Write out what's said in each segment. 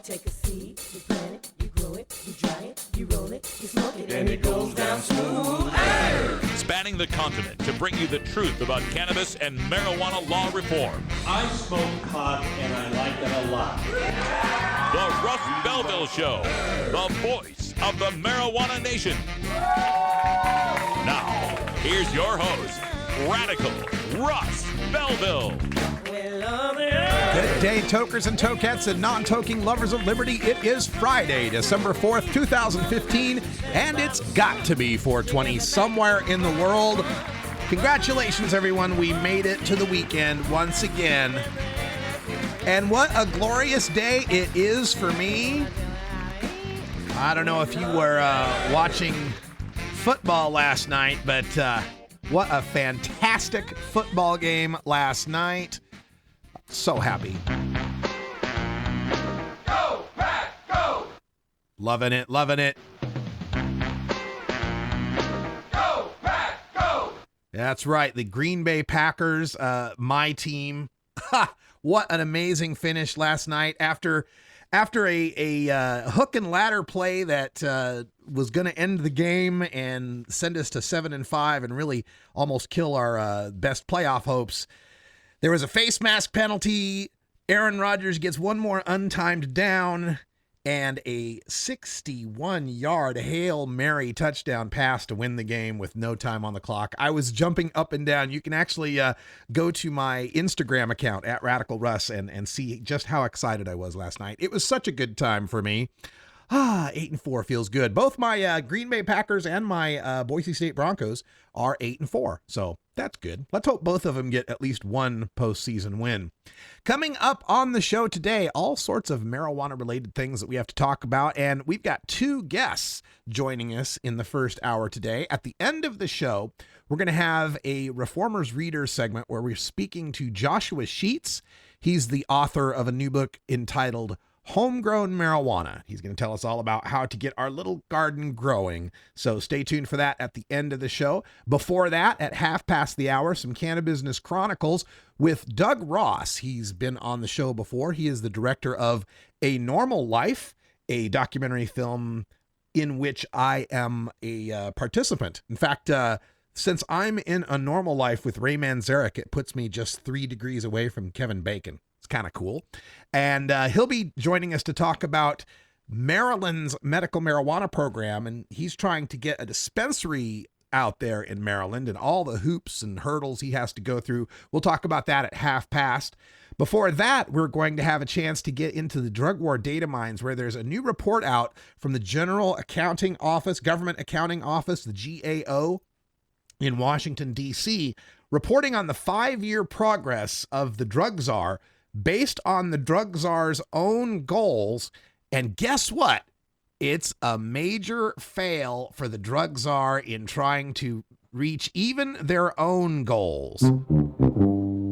take a seed, you plant it, you grow it, you dry it, you roll it, you smoke it, and it goes down smooth. Hey! Spanning the continent to bring you the truth about cannabis and marijuana law reform. I smoke pot and I like it a lot. The Russ Belville Show, the voice of the marijuana nation. Now, here's your host, Radical Russ Belville. Good day, tokers and tokettes and non-toking lovers of liberty. It is Friday, December 4th, 2015, and it's got to be 420 somewhere in the world. Congratulations, everyone. We made it to the weekend once again. And what a glorious day it is for me. I don't know if you were watching football last night, but what a fantastic football game last night. So happy. Go, Pack, go! Loving it, loving it. Go, Pack, go! That's right, the Green Bay Packers, my team. Ha! What an amazing finish last night after a hook and ladder play that was going to end the game and send us to 7-5 and really almost kill our best playoff hopes. There was a face mask penalty. Aaron Rodgers gets one more untimed down and a 61-yard Hail Mary touchdown pass to win the game with no time on the clock. I was jumping up and down. You can actually go to my Instagram account at Radical Russ and see just how excited I was last night. It was such a good time for me. 8-4 feels good. Both my Green Bay Packers and my Boise State Broncos are 8-4. So that's good. Let's hope both of them get at least one postseason win. Coming up on the show today, all sorts of marijuana-related things that we have to talk about, and we've got two guests joining us in the first hour today. At the end of the show, we're going to have a Reformers Reader segment where we're speaking to Joshua Sheets. He's the author of a new book entitled Homegrown Marijuana. He's going to tell us all about how to get our little garden growing. So stay tuned for that at the end of the show. Before that, at 1:30, some Cannabusiness Chronicles with Doug Ross. He's been on the show before. He is the director of A Normal Life, a documentary film in which I am a participant. In fact, since I'm in A Normal Life with Ray Manzarek, it puts me just 3 degrees away from Kevin Bacon. It's kind of cool. And he'll be joining us to talk about Maryland's medical marijuana program. And he's trying to get a dispensary out there in Maryland and all the hoops and hurdles he has to go through. We'll talk about that at 1:30. Before that, we're going to have a chance to get into the drug war data mines, where there's a new report out from the General Accounting Office, Government Accounting Office, the GAO in Washington, D.C., reporting on the 5-year progress of the drug czar based on the drug czar's own goals. And guess what? It's a major fail for the drug czar in trying to reach even their own goals.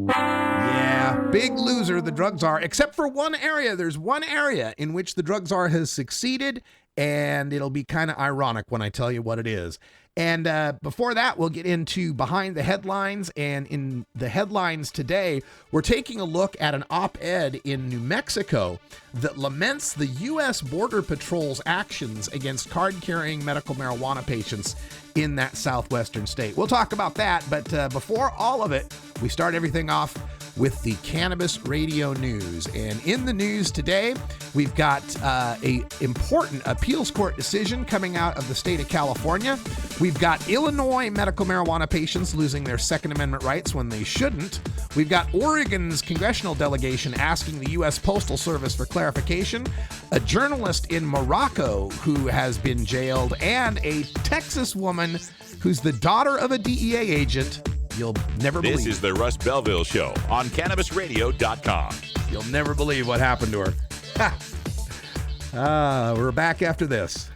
Yeah, big loser, the drug czar, except for one area. There's one area in which the drug czar has succeeded, and it'll be kind of ironic when I tell you what it is. And before that, we'll get into Behind the Headlines. And in the headlines today, we're taking a look at an op-ed in New Mexico that laments the U.S. Border Patrol's actions against card-carrying medical marijuana patients in that southwestern state. We'll talk about that, but before all of it, we start everything off with the Cannabis Radio News. And in the news today, we've got a important appeals court decision coming out of the state of California. We've got Illinois medical marijuana patients losing their Second Amendment rights when they shouldn't. We've got Oregon's congressional delegation asking the U.S. Postal Service for clarification, a journalist in Morocco who has been jailed, and a Texas woman who's the daughter of a DEA agent. You'll never believe. This is the Russ Belville Show on CannabisRadio.com. You'll never believe what happened to her. We're back after this.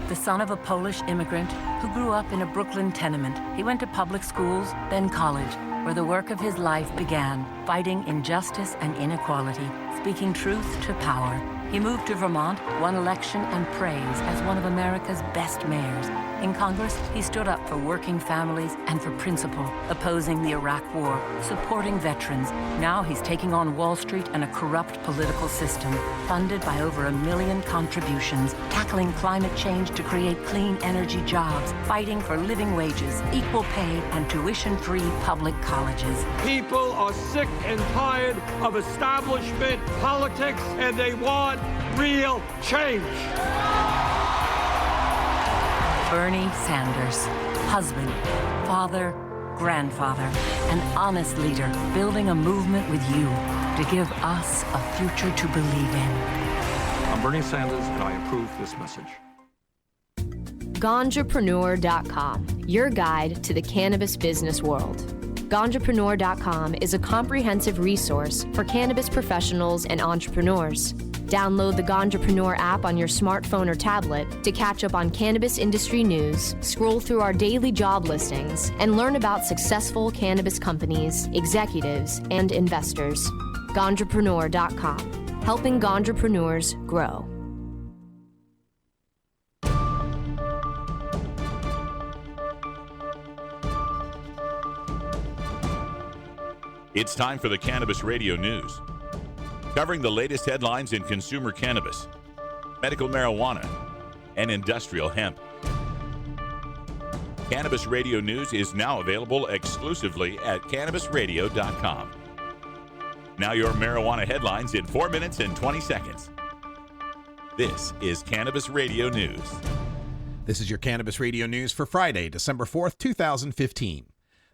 The son of a Polish immigrant who grew up in a Brooklyn tenement. He went to public schools, then college, where the work of his life began, fighting injustice and inequality, speaking truth to power. He moved to Vermont, won election and praise as one of America's best mayors. In Congress, he stood up for working families and for principle, opposing the Iraq War, supporting veterans. Now he's taking on Wall Street and a corrupt political system, funded by over 1 million contributions, tackling climate change to create clean energy jobs, fighting for living wages, equal pay, and tuition-free public colleges. People are sick and tired of establishment politics, and they want real change. Bernie Sanders, husband, father, grandfather, an honest leader, building a movement with you to give us a future to believe in. I'm Bernie Sanders, and I approve this message. Ganjapreneur.com, your guide to the cannabis business world. Ganjapreneur.com is a comprehensive resource for cannabis professionals and entrepreneurs. Download the Ganjapreneur app on your smartphone or tablet to catch up on cannabis industry news, scroll through our daily job listings, and learn about successful cannabis companies, executives, and investors. Ganjapreneur.com, helping Ganjapreneurs grow. It's time for the Cannabis Radio News, covering the latest headlines in consumer cannabis, medical marijuana, and industrial hemp. Cannabis Radio News is now available exclusively at cannabisradio.com. Now your marijuana headlines in 4 minutes and 20 seconds. This is Cannabis Radio News. This is your Cannabis Radio News for Friday, December 4th, 2015.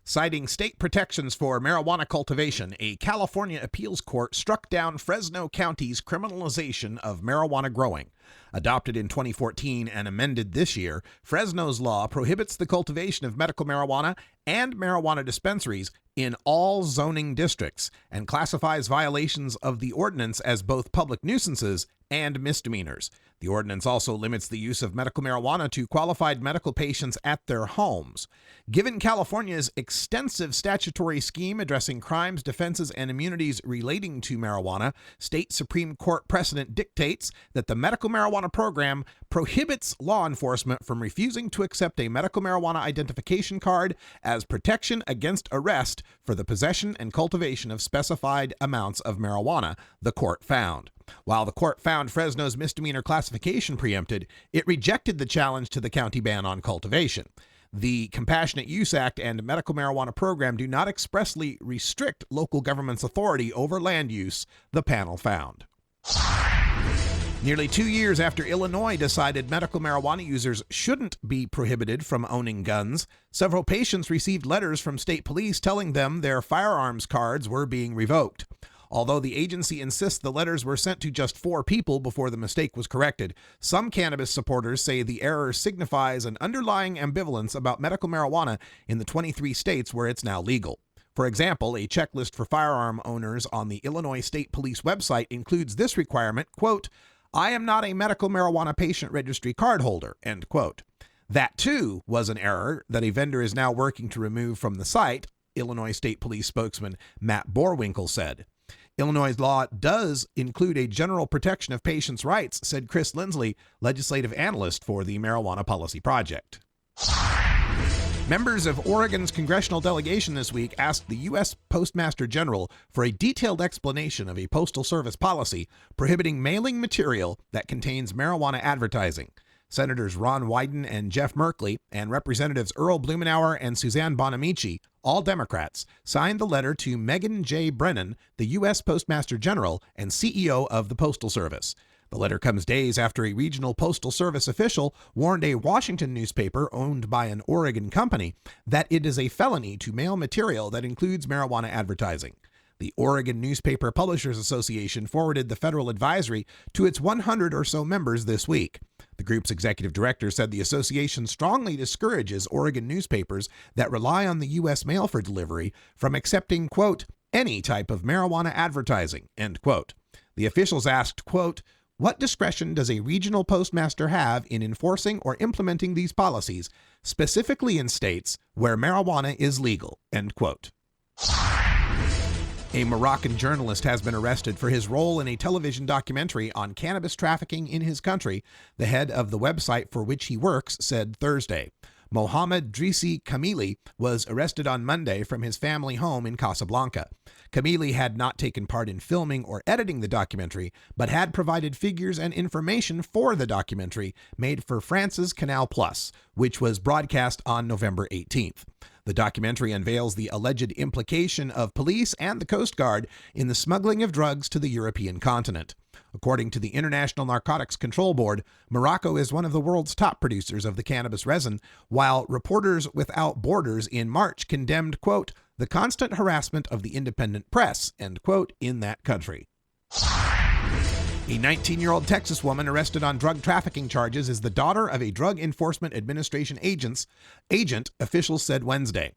Citing state protections for marijuana cultivation, a California appeals court struck down Fresno County's criminalization of marijuana growing. Adopted in 2014 and amended this year, Fresno's law prohibits the cultivation of medical marijuana and marijuana dispensaries in all zoning districts and classifies violations of the ordinance as both public nuisances and misdemeanors. The ordinance also limits the use of medical marijuana to qualified medical patients at their homes. Given California's extensive statutory scheme addressing crimes, defenses, and immunities relating to marijuana, state Supreme Court precedent dictates that the medical marijuana program prohibits law enforcement from refusing to accept a medical marijuana identification card as protection against arrest for the possession and cultivation of specified amounts of marijuana, the court found. While the court found Fresno's misdemeanor classification preempted, it rejected the challenge to the county ban on cultivation. The Compassionate Use Act and medical marijuana program do not expressly restrict local government's authority over land use, the panel found. Nearly 2 years after Illinois decided medical marijuana users shouldn't be prohibited from owning guns, several patients received letters from state police telling them their firearms cards were being revoked. Although the agency insists the letters were sent to just 4 people before the mistake was corrected, some cannabis supporters say the error signifies an underlying ambivalence about medical marijuana in the 23 states where it's now legal. For example, a checklist for firearm owners on the Illinois State Police website includes this requirement, quote, "I am not a medical marijuana patient registry card holder," end quote. That, too, was an error that a vendor is now working to remove from the site, Illinois State Police spokesman Matt Borwinkle said. Illinois' law does include a general protection of patients' rights, said Chris Lindsley, legislative analyst for the Marijuana Policy Project. Members of Oregon's congressional delegation this week asked the U.S. Postmaster General for a detailed explanation of a Postal Service policy prohibiting mailing material that contains marijuana advertising. Senators Ron Wyden and Jeff Merkley and Representatives Earl Blumenauer and Suzanne Bonamici, all Democrats, signed the letter to Megan J. Brennan, the U.S. Postmaster General and CEO of the Postal Service. The letter comes days after a regional Postal Service official warned a Washington newspaper owned by an Oregon company that it is a felony to mail material that includes marijuana advertising. The Oregon Newspaper Publishers Association forwarded the federal advisory to its 100 or so members this week. The group's executive director said the association strongly discourages Oregon newspapers that rely on the U.S. mail for delivery from accepting, quote, any type of marijuana advertising, end quote. The officials asked, quote, what discretion does a regional postmaster have in enforcing or implementing these policies, specifically in states where marijuana is legal, end quote. A Moroccan journalist has been arrested for his role in a television documentary on cannabis trafficking in his country, the head of the website for which he works said Thursday. Mohamed Drissi Kamili was arrested on Monday from his family home in Casablanca. Kamili had not taken part in filming or editing the documentary, but had provided figures and information for the documentary made for France's Canal Plus, which was broadcast on November 18th. The documentary unveils the alleged implication of police and the Coast Guard in the smuggling of drugs to the European continent. According to the International Narcotics Control Board, Morocco is one of the world's top producers of the cannabis resin, while Reporters Without Borders in March condemned, quote, the constant harassment of the independent press, end quote, in that country. A 19-year-old Texas woman arrested on drug trafficking charges is the daughter of a Drug Enforcement Administration agent, officials said Wednesday.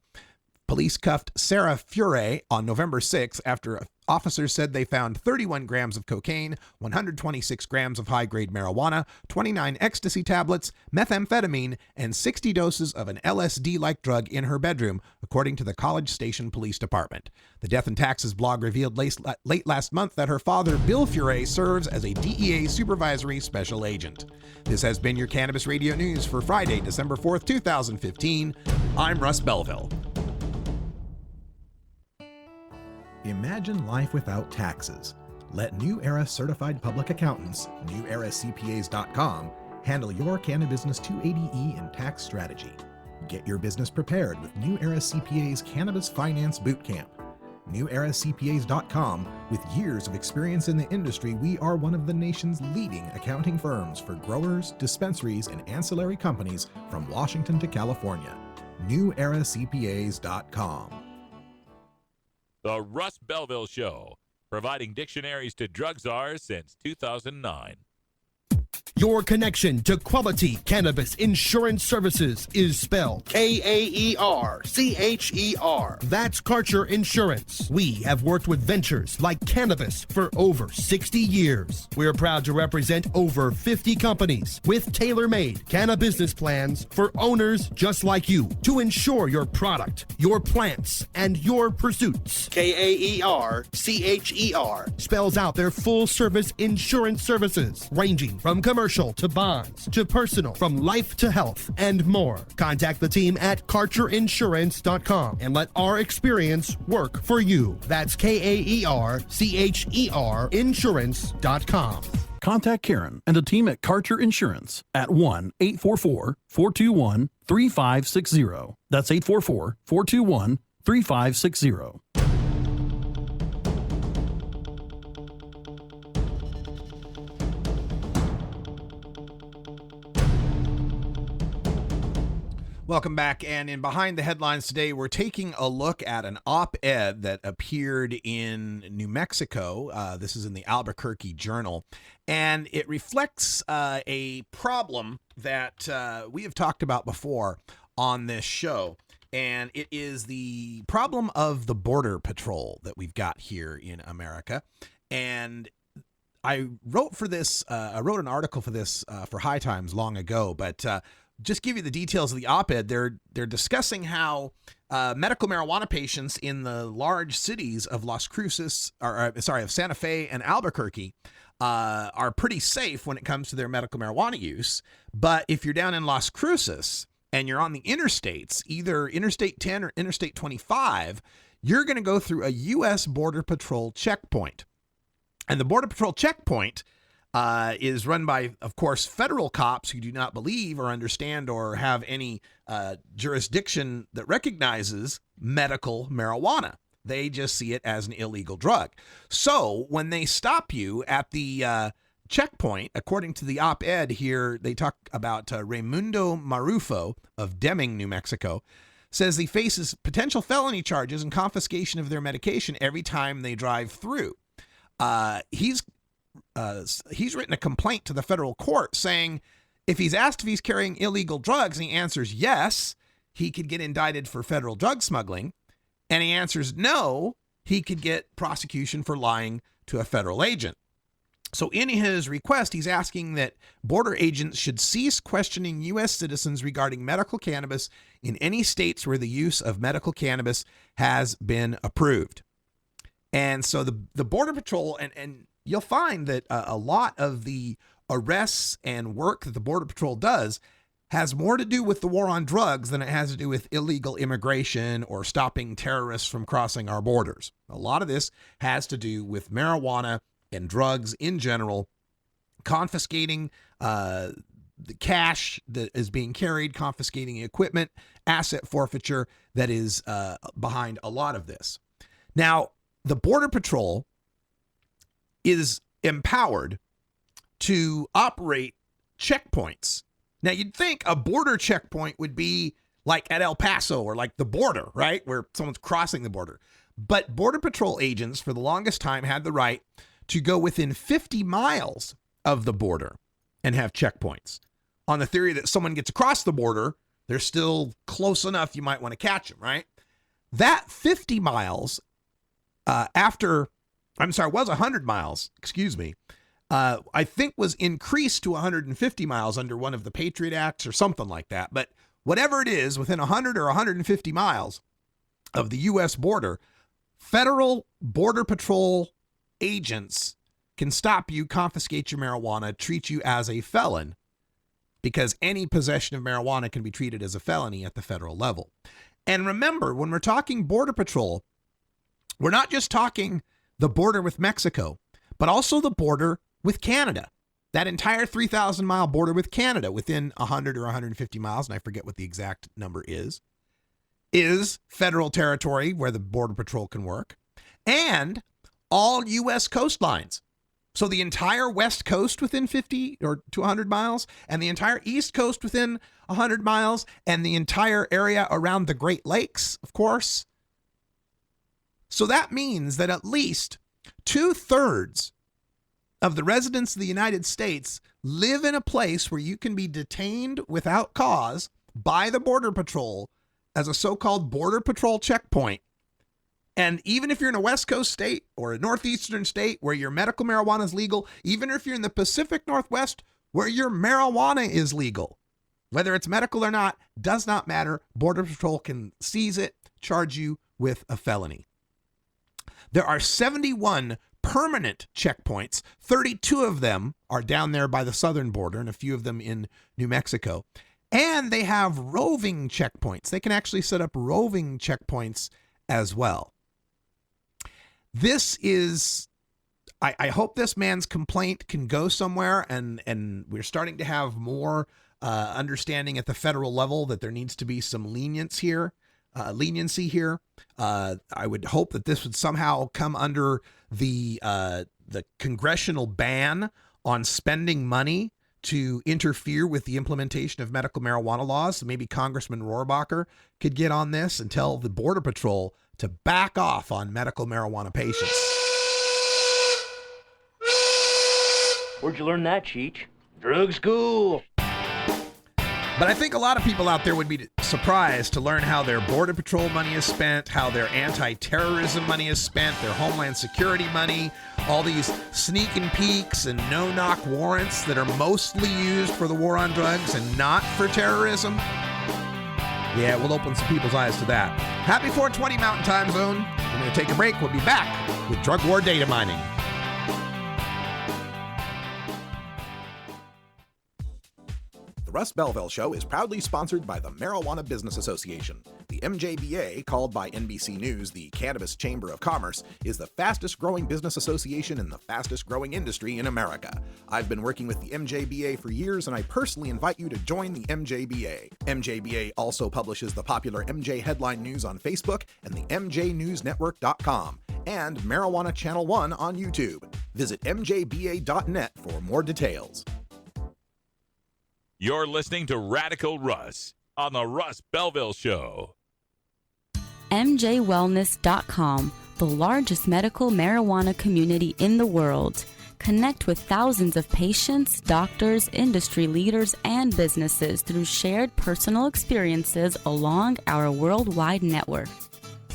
Police cuffed Sarah Fure on November 6 after officers said they found 31 grams of cocaine, 126 grams of high-grade marijuana, 29 ecstasy tablets, methamphetamine, and 60 doses of an LSD-like drug in her bedroom, according to the College Station Police Department. The Death and Taxes blog revealed late last month that her father, Bill Fure, serves as a DEA supervisory special agent. This has been your Cannabis Radio News for Friday, December 4th, 2015. I'm Russ Belville. Imagine life without taxes. Let New Era Certified Public Accountants, NewEraCPAs.com, handle your Cannabusiness 280E and tax strategy. Get your business prepared with New Era CPA's Cannabis Finance Bootcamp. NewEraCPAs.com, with years of experience in the industry, we are one of the nation's leading accounting firms for growers, dispensaries, and ancillary companies from Washington to California. NewEraCPAs.com. The Russ Belville Show, providing dictionaries to drug czars since 2009. Your connection to quality cannabis insurance services is spelled K-A-E-R-C-H-E-R. That's Karcher Insurance. We have worked with ventures like cannabis for over 60 years. We're proud to represent over 50 companies with tailor-made cannabis plans for owners just like you to ensure your product, your plants, and your pursuits. K-A-E-R-C-H-E-R spells out their full-service insurance services ranging from commercial to bonds to personal, from life to health, and more. Contact the team at KarcherInsurance.com and let our experience work for you. That's K-A-E-R-C-H-E-R Insurance.com. Contact Karen and the team at Karcher Insurance at 1-844-421-3560. That's 844-421-3560. Welcome back, and in Behind the Headlines today, we're taking a look at an op-ed that appeared in New Mexico. This is in the Albuquerque Journal, and it reflects a problem that we have talked about before on this show, and it is the problem of the Border Patrol that we've got here in America. And I wrote for this, I wrote an article for this for High Times long ago, but just give you the details of the op-ed. They're discussing how medical marijuana patients in the large cities of of Santa Fe and Albuquerque are pretty safe when it comes to their medical marijuana use. But if you're down in Las Cruces and you're on the interstates, either Interstate 10 or Interstate 25, you're going to go through a U.S. Border Patrol checkpoint. And the Border Patrol checkpoint is run by, of course, federal cops who do not believe or understand or have any jurisdiction that recognizes medical marijuana. They just see it as an illegal drug. So when they stop you at the checkpoint, according to the op-ed here, they talk about Raimundo Marufo of Deming, New Mexico, says he faces potential felony charges and confiscation of their medication every time they drive through. He's written a complaint to the federal court saying if he's asked if he's carrying illegal drugs and he answers yes, he could get indicted for federal drug smuggling. And he answers no, he could get prosecution for lying to a federal agent. So in his request, he's asking that border agents should cease questioning U.S. citizens regarding medical cannabis in any states where the use of medical cannabis has been approved. And so the Border Patrol, and you'll find that a lot of the arrests and work that the Border Patrol does has more to do with the war on drugs than it has to do with illegal immigration or stopping terrorists from crossing our borders. A lot of this has to do with marijuana and drugs in general, confiscating the cash that is being carried, confiscating equipment, asset forfeiture that is behind a lot of this. Now, the Border Patrol is empowered to operate checkpoints. Now, you'd think a border checkpoint would be like at El Paso or like the border, right? Where someone's crossing the border. But Border Patrol agents for the longest time had the right to go within 50 miles of the border and have checkpoints on the theory that someone gets across the border, they're still close enough you might want to catch them, right? That 50 miles was 100 miles, I think was increased to 150 miles under one of the Patriot Acts or something like that. But whatever it is, within 100 or 150 miles of the U.S. border, federal Border Patrol agents can stop you, confiscate your marijuana, treat you as a felon, because any possession of marijuana can be treated as a felony at the federal level. And remember, when we're talking Border Patrol, we're not just talking the border with Mexico, but also the border with Canada. That entire 3,000-mile border with Canada within 100 or 150 miles, and I forget what the exact number is federal territory where the Border Patrol can work, and all U.S. coastlines. So the entire West Coast within 50 or 200 miles, and the entire East Coast within 100 miles, and the entire area around the Great Lakes, of course. So that means that at least 2/3 of the residents of the United States live in a place where you can be detained without cause by the Border Patrol as a so-called Border Patrol checkpoint. And even if you're in a West Coast state or a Northeastern state where your medical marijuana is legal, even if you're in the Pacific Northwest where your marijuana is legal, whether it's medical or not, does not matter. Border Patrol can seize it, charge you with a felony. There are 71 permanent checkpoints. 32 of them are down there by the southern border and a few of them in New Mexico. And they have roving checkpoints. They can actually set up roving checkpoints as well. This is, I hope this man's complaint can go somewhere, and we're starting to have more understanding at the federal level that there needs to be some leniency here. I would hope that this would somehow come under the congressional ban on spending money to interfere with the implementation of medical marijuana laws. So maybe Congressman Rohrabacher could get on this and tell the Border Patrol to back off on medical marijuana patients. Where'd you learn that, Cheech? Drug school. But I think a lot of people out there would be surprised to learn how their Border Patrol money is spent, how their anti-terrorism money is spent, their Homeland Security money, all these sneak and peeks and no-knock warrants that are mostly used for the war on drugs and not for terrorism. Yeah, we'll open some people's eyes to that. Happy 420 Mountain Time Zone. We're going to take a break. We'll be back with drug war data mining. The Russ Belville Show is proudly sponsored by the Marijuana Business Association. The MJBA, called by NBC News the Cannabis Chamber of Commerce, is the fastest growing business association in the fastest growing industry in America. I've been working with the MJBA for years, and I personally invite you to join the MJBA. MJBA also publishes the popular MJ Headline News on Facebook and the MJNewsNetwork.com and Marijuana Channel 1 on YouTube. Visit mjba.net for more details. You're listening to Radical Russ on the Russ Belville Show. MJWellness.com, the largest medical marijuana community in the world. Connect with thousands of patients, doctors, industry leaders, and businesses through shared personal experiences along our worldwide network.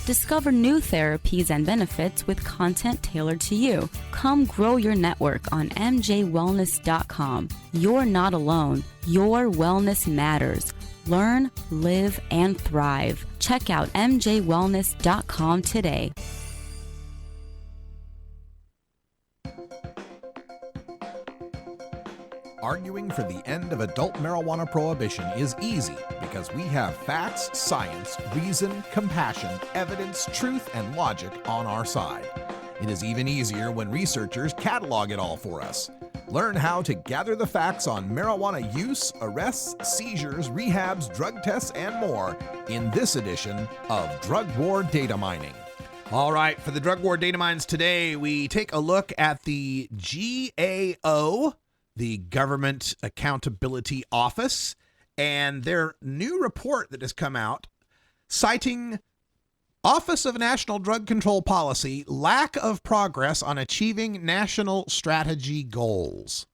Discover new therapies and benefits with content tailored to you. Come grow your network on MJWellness.com. You're not alone. Your wellness matters. Learn, live, and thrive. Check out MJWellness.com today. arguing for the end of adult marijuana prohibition is easy because we have facts, science, reason, compassion, evidence, truth, and logic on our side. It is even easier when researchers catalog it all for us. Learn how to gather the facts on marijuana use, arrests, seizures, rehabs, drug tests, and more in this edition of Drug War Data Mining. All right, for the Drug War Data Mines today, we take a look at the GAO, the Government Accountability Office, and their new report that has come out citing Office of National Drug Control Policy, lack of progress on achieving national strategy goals.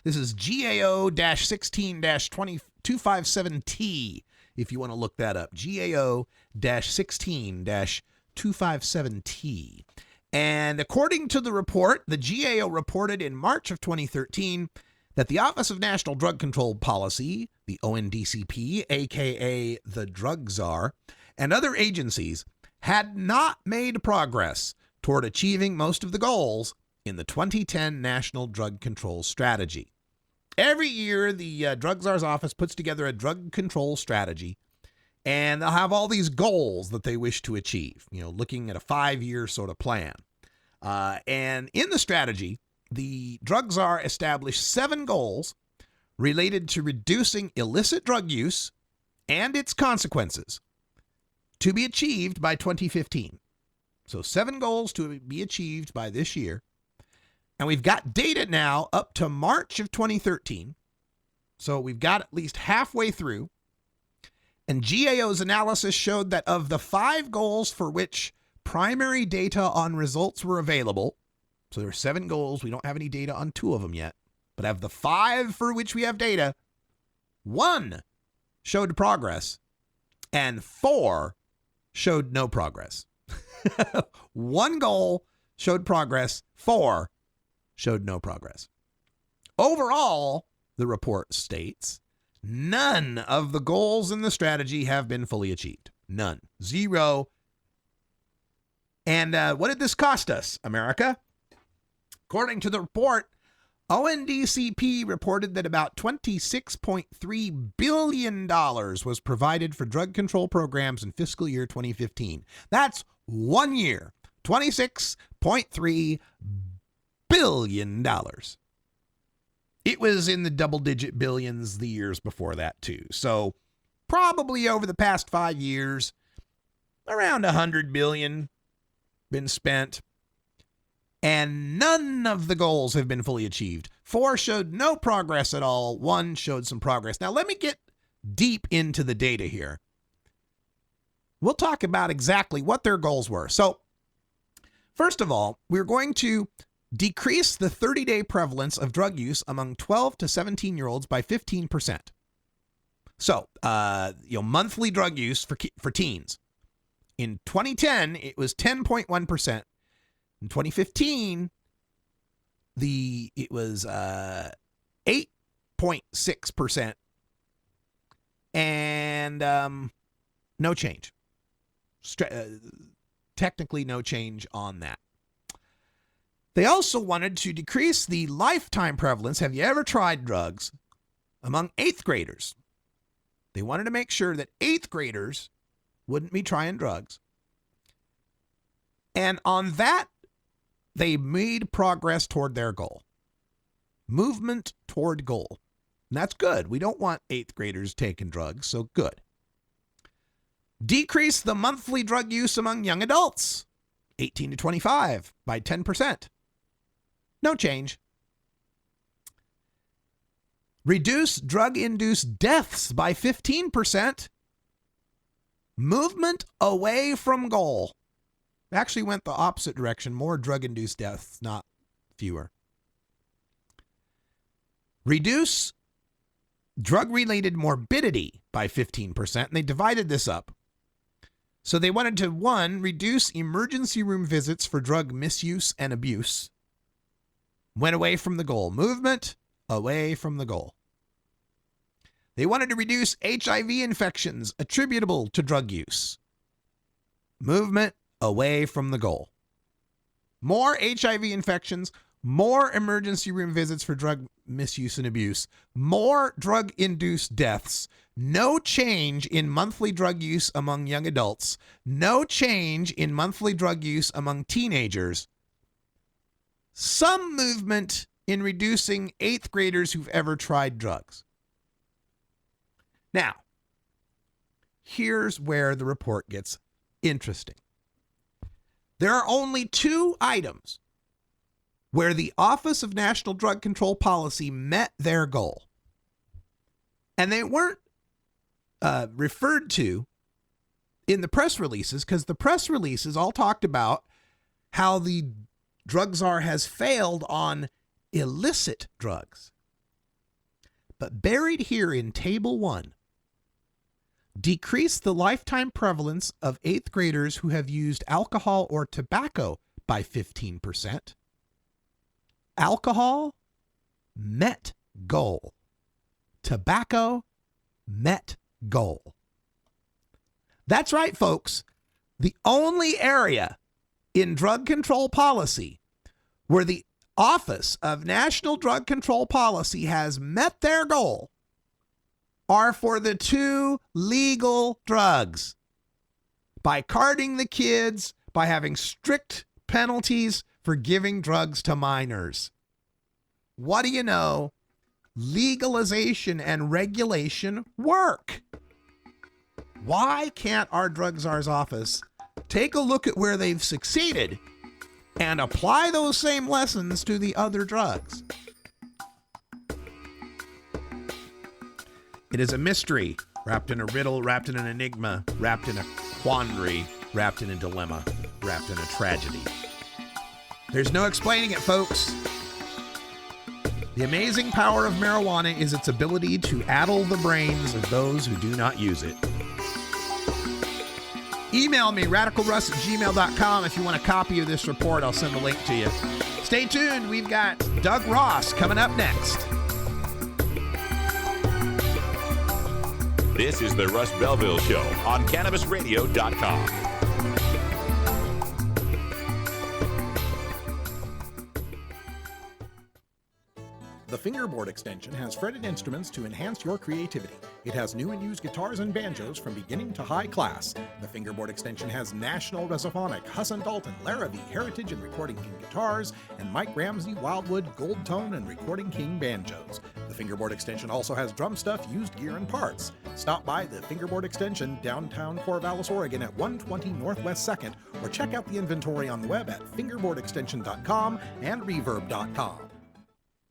This is GAO-16-257T, if you want to look that up. GAO-16-257T. And according to the report, the GAO reported in March of 2013 that the Office of National Drug Control Policy, the ONDCP, aka the Drug Czar, and other agencies had not made progress toward achieving most of the goals in the 2010 National Drug Control Strategy. Every year, the Drug Czar's office puts together a drug control strategy, and they'll have all these goals that they wish to achieve, looking at a 5-year sort of plan. And in the strategy, the Drug Czar established 7 goals related to reducing illicit drug use and its consequences to be achieved by 2015. So 7 goals to be achieved by this year. And we've got data now up to March of 2013. So we've got at least halfway through. And GAO's analysis showed that of the 5 goals for which primary data on results were available, so there are 7 goals, we don't have any data on 2 of them yet, but of the 5 for which we have data, 1 showed progress and 4 showed no progress. 1 goal showed progress, 4 showed no progress. Overall, the report states, none of the goals in the strategy have been fully achieved. None. 0. And what did this cost us, America? According to the report, ONDCP reported that about $26.3 billion was provided for drug control programs in fiscal year 2015. That's 1 year, $26.3 billion. It was in the double-digit billions the years before that, too. So probably over the past 5 years, around $100 billion been spent. And none of the goals have been fully achieved. 4 showed no progress at all. 1 showed some progress. Now, let me get deep into the data here. We'll talk about exactly what their goals were. So, first of all, we're going to decrease the 30-day prevalence of drug use among 12 to 17-year-olds by 15%. So, monthly drug use for teens. In 2010, it was 10.1%. In 2015, it was 8.6%, and no change. Technically, no change on that. They also wanted to decrease the lifetime prevalence. Have you ever tried drugs? Among 8th graders. They wanted to make sure that 8th graders wouldn't be trying drugs. And on that, they made progress toward their goal. Movement toward goal. And that's good. We don't want 8th graders taking drugs, so good. Decrease the monthly drug use among young adults, 18 to 25, by 10%. No change. Reduce drug-induced deaths by 15%. Movement away from goal. Actually went the opposite direction. More drug-induced deaths, not fewer. Reduce drug-related morbidity by 15%. And they divided this up. So they wanted to, 1, reduce emergency room visits for drug misuse and abuse. Went away from the goal. Movement away from the goal. They wanted to reduce HIV infections attributable to drug use. Movement away from the goal. More HIV infections, more emergency room visits for drug misuse and abuse, more drug-induced deaths, no change in monthly drug use among young adults, no change in monthly drug use among teenagers, some movement in reducing 8th graders who've ever tried drugs. Now, here's where the report gets interesting. There are only 2 items where the Office of National Drug Control Policy met their goal. And they weren't referred to in the press releases, because the press releases all talked about how the drug czar has failed on illicit drugs. But buried here in Table 1, decrease the lifetime prevalence of 8th graders who have used alcohol or tobacco by 15%. Alcohol, met goal. Tobacco, met goal. That's right, folks. The only area in drug control policy where the Office of National Drug Control Policy has met their goal are for the 2 legal drugs. By carding the kids, by having strict penalties for giving drugs to minors. What do you know? Legalization and regulation work. Why can't our drug czar's office take a look at where they've succeeded and apply those same lessons to the other drugs? It is a mystery, wrapped in a riddle, wrapped in an enigma, wrapped in a quandary, wrapped in a dilemma, wrapped in a tragedy. There's no explaining it, folks. The amazing power of marijuana is its ability to addle the brains of those who do not use it. Email me, radicalruss@gmail.com, if you want a copy of this report. I'll send a link to you. Stay tuned. We've got Doug Ross coming up next. This is the Russ Belville Show on CannabisRadio.com. The Fingerboard extension has fretted instruments to enhance your creativity. It has new and used guitars and banjos from beginning to high class. The Fingerboard extension has National Resophonic, Husson Dalton, Larrabee, Heritage and Recording King guitars, and Mike Ramsey, Wildwood, Gold Tone, and Recording King banjos. The Fingerboard extension also has drum stuff, used gear, and parts. Stop by the Fingerboard extension, downtown Corvallis, Oregon at 120 Northwest 2nd, or check out the inventory on the web at fingerboardextension.com and reverb.com.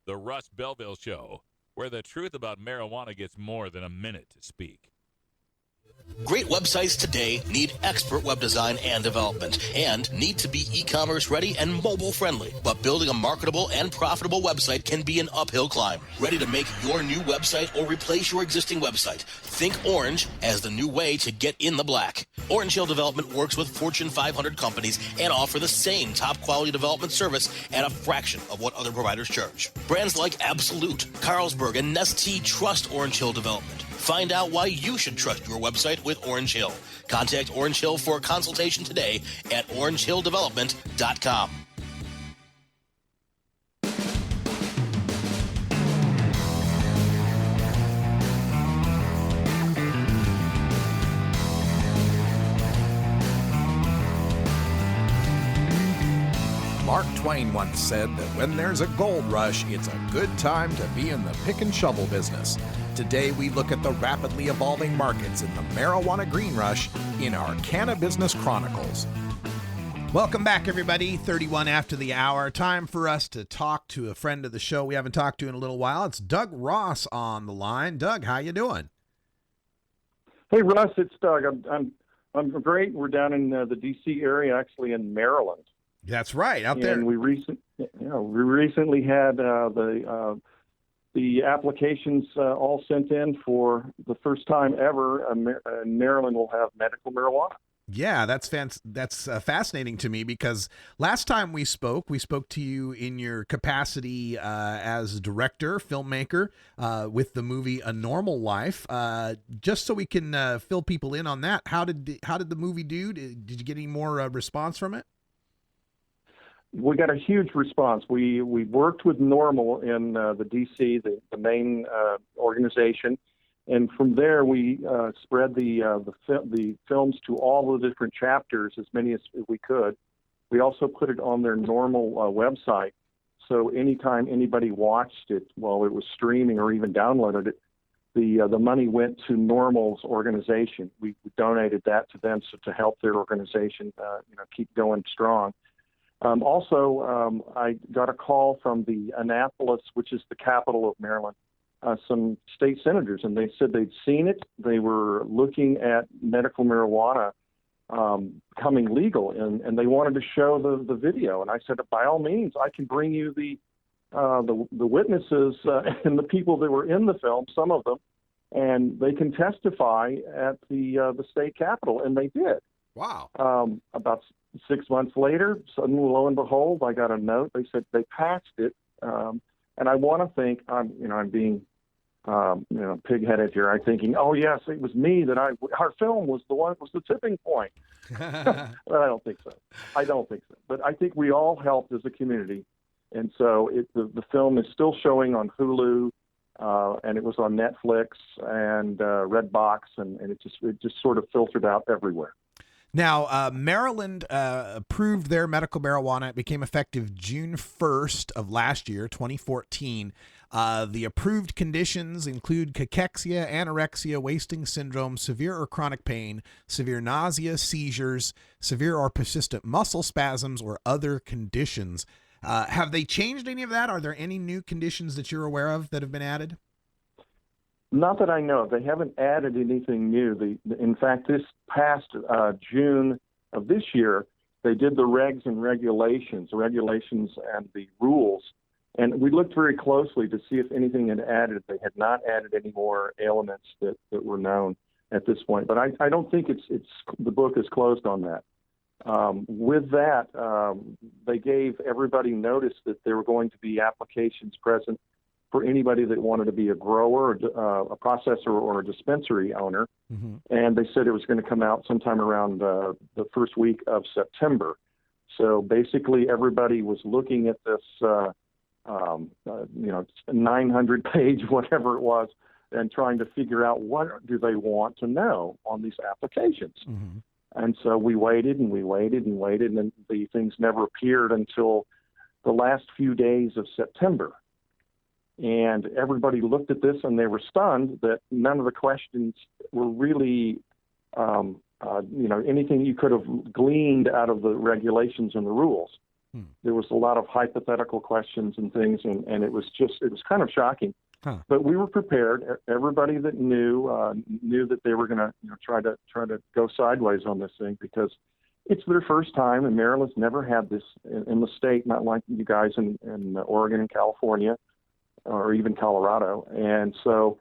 The Russ Belville Show, where the truth about marijuana gets more than a minute to speak. Great websites today need expert web design and development and need to be e-commerce ready and mobile friendly. But building a marketable and profitable website can be an uphill climb. Ready to make your new website or replace your existing website? Think Orange as the new way to get in the black. Orange Hill Development works with Fortune 500 companies and offer the same top quality development service at a fraction of what other providers charge. Brands like Absolute, Carlsberg, and Nestea trust Orange Hill Development. Find out why you should trust your website with Orange Hill. Contact Orange Hill for a consultation today at orangehilldevelopment.com. Mark Twain once said that when there's a gold rush, it's a good time to be in the pick and shovel business. Today, we look at the rapidly evolving markets in the marijuana green rush in our Cannabusiness Chronicles. Welcome back, everybody. 31 after the hour. Time for us to talk to a friend of the show we haven't talked to in a little while. It's Doug Ross on the line. Doug, how you doing? Hey, Russ, it's Doug. I'm great. We're down in the D.C. area, actually in Maryland. That's right, out there. And we recently had the applications all sent in for the first time ever. Maryland will have medical marijuana. Yeah, that's fascinating to me, because last time we spoke to you in your capacity as director, filmmaker, with the movie A Normal Life. Just so we can fill people in on that, how did the movie do? Did you get any more response from it? We got a huge response. We worked with NORML in the DC, the main organization, and from there we spread the films to all the different chapters, as many as we could. We also put it on their NORML website, so anytime anybody watched it while it was streaming or even downloaded it, the money went to NORML's organization. We donated that to them to help their organization keep going strong. I got a call from the Annapolis, which is the capital of Maryland, some state senators, and they said they'd seen it. They were looking at medical marijuana becoming legal, and they wanted to show the video. And I said, by all means, I can bring you the witnesses and the people that were in the film, some of them, and they can testify at the state capitol, and they did. Wow. About 6 months later, suddenly, lo and behold, I got a note. They said they passed it, and I want to think I'm being pig-headed here. I'm thinking, oh yes, it was me our film was the tipping point. But I don't think so. But I think we all helped as a community, and so the film is still showing on Hulu, and it was on Netflix and Redbox, and it just sort of filtered out everywhere. Now, Maryland approved their medical marijuana. It became effective June 1st of last year, 2014. The approved conditions include cachexia, anorexia, wasting syndrome, severe or chronic pain, severe nausea, seizures, severe or persistent muscle spasms, or other conditions. Have they changed any of that? Are there any new conditions that you're aware of that have been added? Not that I know of. They haven't added anything new. In fact, this past June of this year, they did the regs and regulations and the rules, and we looked very closely to see if anything had added. They had not added any more ailments that were known at this point. But I don't think the book is closed on that. With that, they gave everybody notice that there were going to be applications present for anybody that wanted to be a grower, a processor, or a dispensary owner. Mm-hmm. And they said it was going to come out sometime around the first week of September. So basically everybody was looking at this, 900-page, whatever it was, and trying to figure out what do they want to know on these applications. Mm-hmm. And so we waited and we waited and waited, and the things never appeared until the last few days of September. And everybody looked at this and they were stunned that none of the questions were really, anything you could have gleaned out of the regulations and the rules. There was a lot of hypothetical questions and things, and it was kind of shocking. Huh. But we were prepared. Everybody that knew that they were going to try to go sideways on this thing, because it's their first time, and Maryland's never had this in the state, not like you guys in Oregon and California, or even Colorado. And so,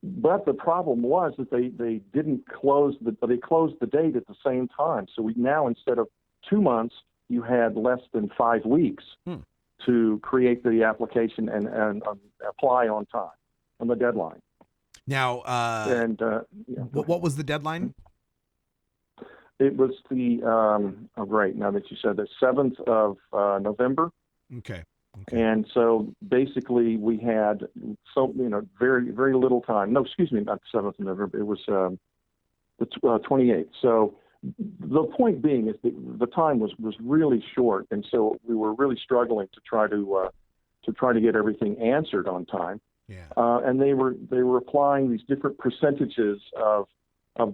but the problem was that they didn't close they closed the date at the same time. So we now, instead of 2 months, you had less than 5 weeks to create the application and apply on time, on the deadline. Now, what was the deadline? It was now that you said the 7th of November. Okay. And so basically we had very, very little time. No, excuse me, not the 7th of November. It was the 28th. So the point being is that the time was really short, and so we were really struggling to try to get everything answered on time. Yeah. And they were applying these different percentages of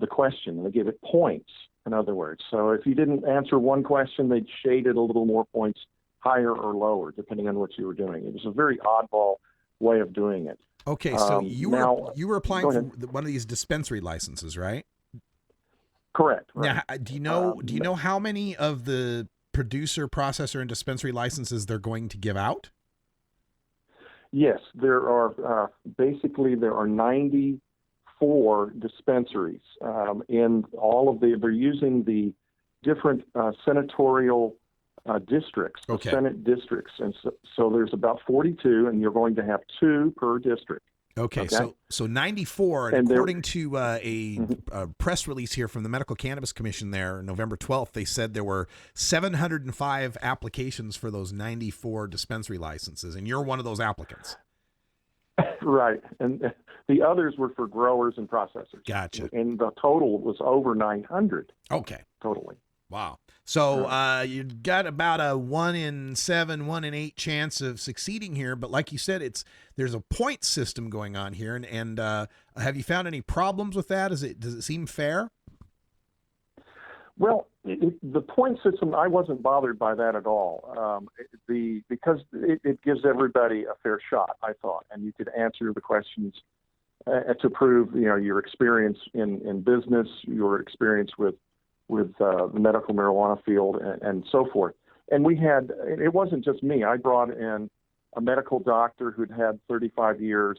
the question. They gave it points, in other words. So if you didn't answer one question, they'd shade it a little more points, higher or lower, depending on what you were doing. It was a very oddball way of doing it. Okay, so you were applying for one of these dispensary licenses, right? Correct. Right. Now, do you know how many of the producer, processor, and dispensary licenses they're going to give out? Yes, there are 94 dispensaries in all of they're using the different senatorial districts, okay. Senate districts. And so there's about 42, and you're going to have 2 per district. Okay, so 94, and according to a press release here from the Medical Cannabis Commission there, November 12th, they said there were 705 applications for those 94 dispensary licenses, and you're one of those applicants. Right, and the others were for growers and processors. Gotcha. And the total was over 900. Okay. Totally. Wow. So you got about a 1 in 7, 1 in 8 chance of succeeding here, but like you said, there's a point system going on here, and have you found any problems with that? Does it seem fair? Well, the point system, I wasn't bothered by that at all. Because it gives everybody a fair shot, I thought, and you could answer the questions to prove your experience in business, your experience with the medical marijuana field, and so forth. And it wasn't just me. I brought in a medical doctor who'd had 35 years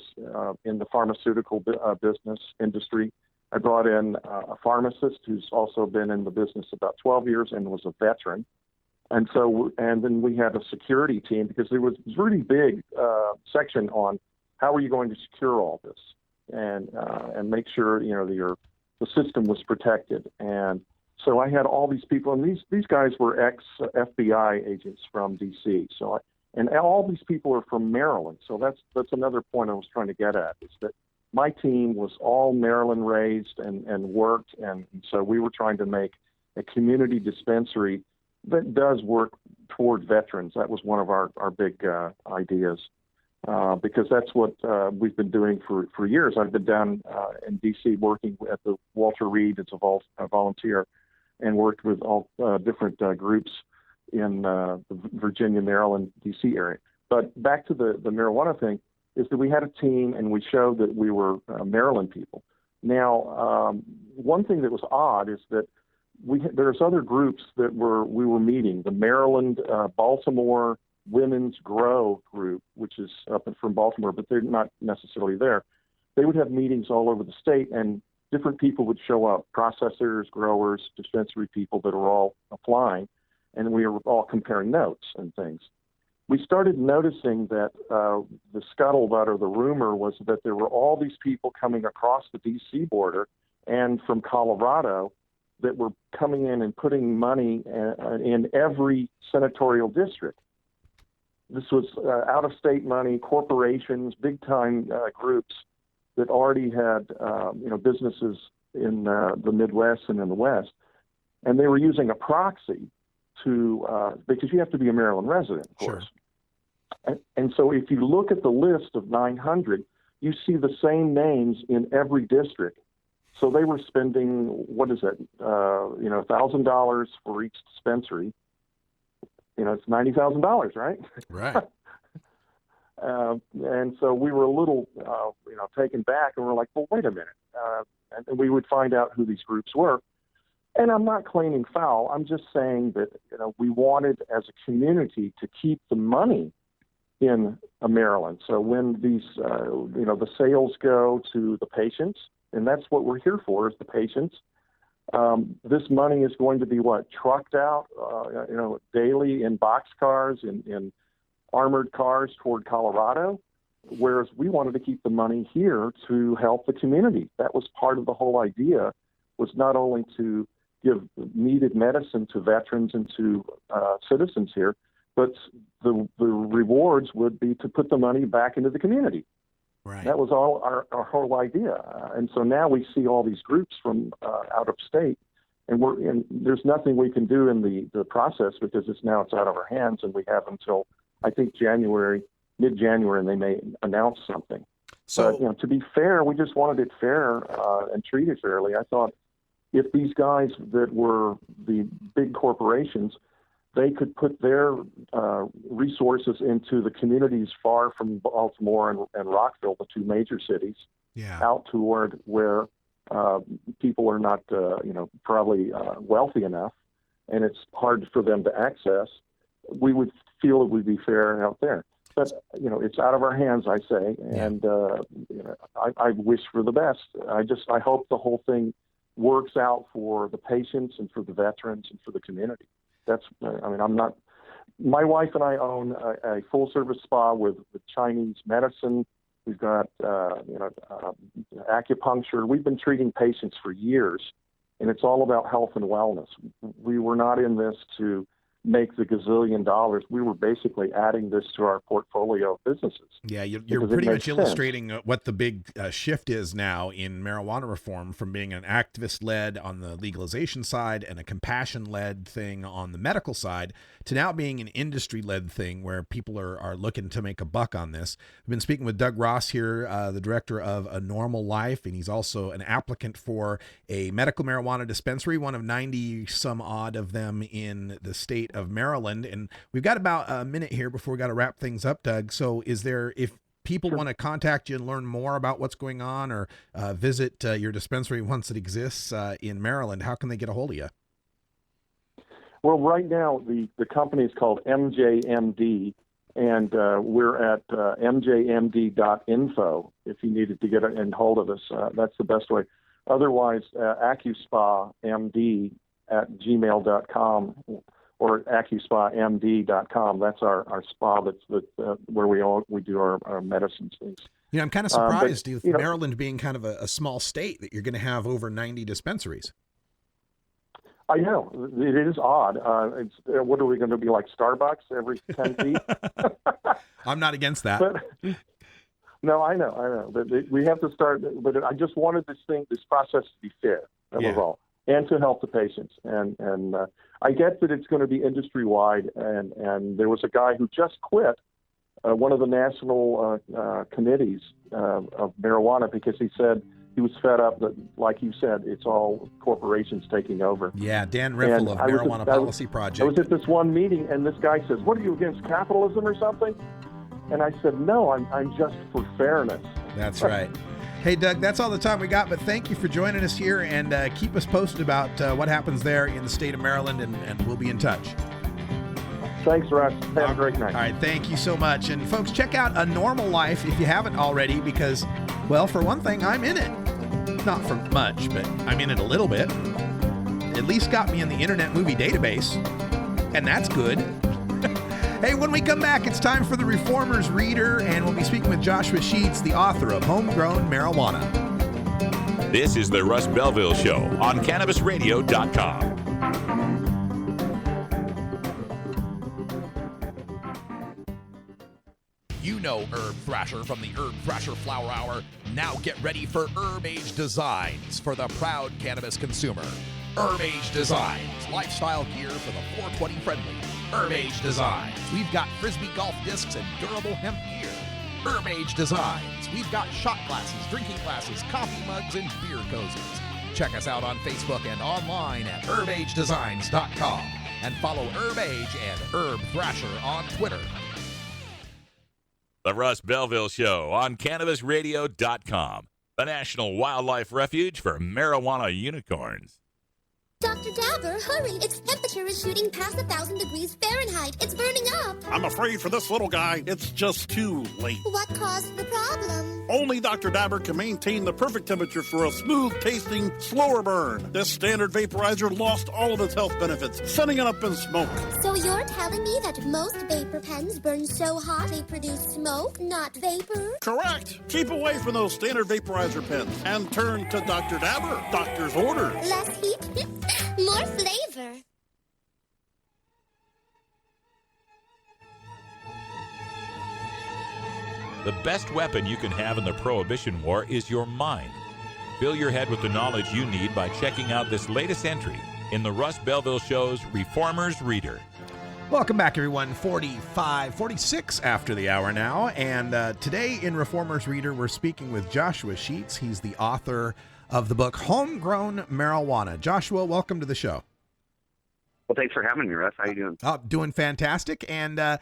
in the pharmaceutical business industry. I brought in a pharmacist who's also been in the business about 12 years and was a veteran. And then we had a security team, because there was a really big section on how are you going to secure all this and make sure the system was protected. And so I had all these people, and these guys were ex-FBI agents from D.C. And all these people are from Maryland. So that's another point I was trying to get at, is that my team was all Maryland raised and worked, and so we were trying to make a community dispensary that does work toward veterans. That was one of our big ideas, because that's what we've been doing for years. I've been down in D.C. working at the Walter Reed as a volunteer, and worked with all different groups in the Virginia, Maryland, D.C. area. But back to the marijuana thing, is that we had a team and we showed that we were Maryland people. Now, one thing that was odd is that there's other groups that we were meeting. The Maryland, Baltimore Women's Grow group, which is up from Baltimore, but they're not necessarily there. They would have meetings all over the state, and different people would show up, processors, growers, dispensary people that are all applying, and we were all comparing notes and things. We started noticing that the scuttlebutt, or the rumor, was that there were all these people coming across the D.C. border and from Colorado that were coming in and putting money in every senatorial district. This was out-of-state money, corporations, big-time groups that already had businesses in the Midwest and in the West, and they were using a proxy because you have to be a Maryland resident, of course. And so if you look at the list of 900, you see the same names in every district. So they were spending, $1,000 for each dispensary. It's $90,000, right? Right. And so we were a little, taken back, and we're like, well, wait a minute. And we would find out who these groups were. And I'm not claiming foul. I'm just saying that, we wanted as a community to keep the money in Maryland. So when these, the sales go to the patients, and that's what we're here for, is the patients. This money is going to be trucked out, daily in boxcars, in armored cars toward Colorado, whereas we wanted to keep the money here to help the community. That was part of the whole idea, was not only to give needed medicine to veterans and to citizens here, but the rewards would be to put the money back into the community. Right. That was all our whole idea. And so now we see all these groups from out of state, and there's nothing we can do in the process, because it's out of our hands, and we have until, I think, mid-January, and they may announce something. So, to be fair, we just wanted it fair and treated fairly. I thought if these guys that were the big corporations, they could put their resources into the communities far from Baltimore and Rockville, the two major cities, out toward where people are not, probably wealthy enough, and it's hard for them to access. We would feel it would be fair out there. But, it's out of our hands, I say, and I wish for the best. I hope the whole thing works out for the patients and for the veterans and for the community. My wife and I own a full-service spa with Chinese medicine, We've got acupuncture. We've been treating patients for years, and it's all about health and wellness. We were not in this to make the gazillion dollars. We were basically adding this to our portfolio of businesses. Yeah, you're pretty much illustrating what the big shift is now in marijuana reform, from being an activist-led on the legalization side and a compassion-led thing on the medical side to now being an industry-led thing where people are looking to make a buck on this. We've been speaking with Doug Ross here, the director of A Normal Life, and he's also an applicant for a medical marijuana dispensary, one of 90 some odd of them in the state of Maryland. And we've got about a minute here before we got to wrap things up, Doug. So is there, if people want to contact you and learn more about what's going on, or visit your dispensary once it exists in Maryland, how can they get a hold of you? Well, right now, the company is called MJMD, and we're at mjmd.info if you needed to get in hold of us. That's the best way. Otherwise, AcuSpaMD@gmail.com or AcuSpaMD.com. That's our spa that's where we do our medicines things. I'm kind of surprised with Maryland being kind of a small state that you're going to have over 90 dispensaries. I know. It is odd. What are we going to be, like Starbucks every 10 feet? I'm not against that. No, I know. But we have to start. But I just wanted this process to be fair. That was all, and to help the patients. And I get that it's going to be industry wide. And there was a guy who just quit one of the national committees of marijuana because he said he was fed up that, like you said, it's all corporations taking over. Yeah, Dan Riffle of Marijuana Policy Project. I was at this one meeting, and this guy says, "What are you, against capitalism or something?" And I said, "No, I'm just for fairness." That's right. Hey, Doug, that's all the time we got, but thank you for joining us here, and keep us posted about what happens there in the state of Maryland, and we'll be in touch. Thanks, Russ. Have a great night. All right, thank you so much. And folks, check out A Normal Life if you haven't already, because, well, for one thing, I'm in it. Not for much, but I'm in it a little bit. At least got me in the Internet Movie Database, and that's good. Hey, when we come back, it's time for the Reformer's Reader, and we'll be speaking with Joshua Sheets, the author of Homegrown Marijuana. This is the Russ Belville Show on CannabisRadio.com. You know Herb Thrasher from the Herb Thrasher Flower Hour. Now get ready for Herb Age Designs for the proud cannabis consumer. Herb Age Designs, lifestyle gear for the 420 friendly. Herb Age Designs, we've got Frisbee golf discs and durable hemp gear. Herb Age Designs, we've got shot glasses, drinking glasses, coffee mugs, and beer cozies. Check us out on Facebook and online at herbagedesigns.com. And follow Herb Age and Herb Thrasher on Twitter. The Russ Belville Show on CannabisRadio.com, the National Wildlife Refuge for Marijuana Unicorns. Dr. Dabber, hurry! Its temperature is shooting past 1,000 degrees Fahrenheit. It's burning up. I'm afraid for this little guy, it's just too late. What caused the problem? Only Dr. Dabber can maintain the perfect temperature for a smooth-tasting, slower burn. This standard vaporizer lost all of its health benefits, sending it up in smoke. So you're telling me that most vapor pens burn so hot they produce smoke, not vapor? Correct. Keep away from those standard vaporizer pens and turn to Dr. Dabber. Doctor's orders. Less heat, more flavor. The best weapon you can have in the Prohibition War is your mind. Fill your head with the knowledge you need by checking out this latest entry in the Russ Belville Show's Reformer's Reader. Welcome back, everyone. 46 after the hour now. And today in Reformer's Reader, we're speaking with Joshua Sheets. He's the author of the book Homegrown Marijuana. Joshua, welcome to the show. Well, thanks for having me, Russ. How you doing? Doing fantastic, and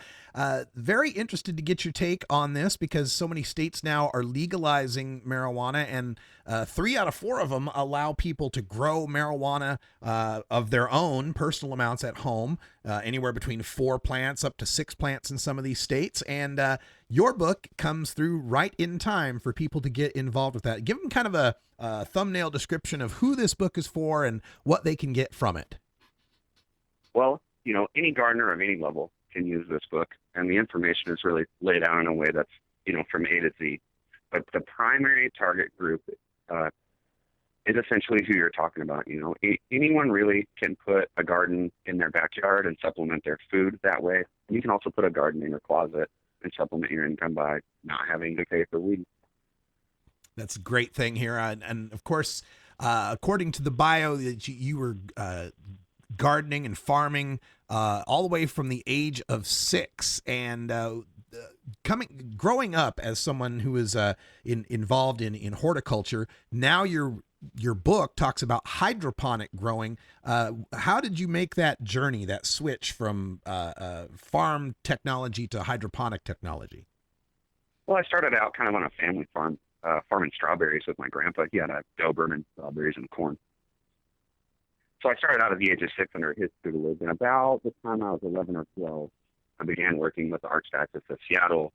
very interested to get your take on this because so many states now are legalizing marijuana, and 3 out of 4 of them allow people to grow marijuana of their own, personal amounts at home, anywhere between 4 plants up to 6 plants in some of these states. And your book comes through right in time for people to get involved with that. Give them kind of a thumbnail description of who this book is for and what they can get from it. Well, you know, any gardener of any level can use this book, and the information is really laid out in a way that's, you know, from A to Z. But the primary target group is essentially who you're talking about. You know, anyone really can put a garden in their backyard and supplement their food that way. And you can also put a garden in your closet and supplement your income by not having to pay for weed. That's a great thing here. And of course, according to the bio, that you were gardening and farming all the way from the age of 6. And growing up as someone who is involved in horticulture, now your book talks about hydroponic growing. How did you make that journey, that switch from farm technology to hydroponic technology? Well, I started out kind of on a family farm, farming strawberries with my grandpa. He had a Doberman, strawberries and corn. So I started out at the age of 6 under his tutelage, and about the time I was 11 or 12, I began working with the Archdiocese of Seattle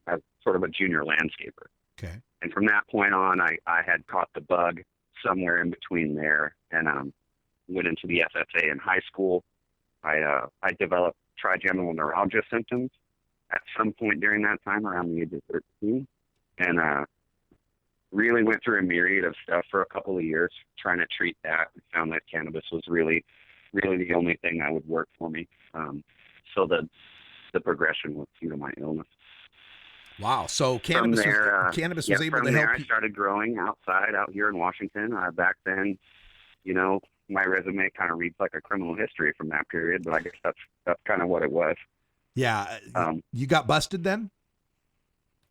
as sort of a junior landscaper. Okay. And from that point on, I had caught the bug somewhere in between there, and went into the FFA in high school. I developed trigeminal neuralgia symptoms at some point during that time, around the age of 13, and really went through a myriad of stuff for a couple of years trying to treat that, and found that cannabis was really the only thing that would work for me. So the progression was due to my illness. Wow. So cannabis was able to help I started growing outside out here in Washington. Back then, you know, my resume kind of reads like a criminal history from that period, but I guess that's kind of what it was. Yeah. You got busted then?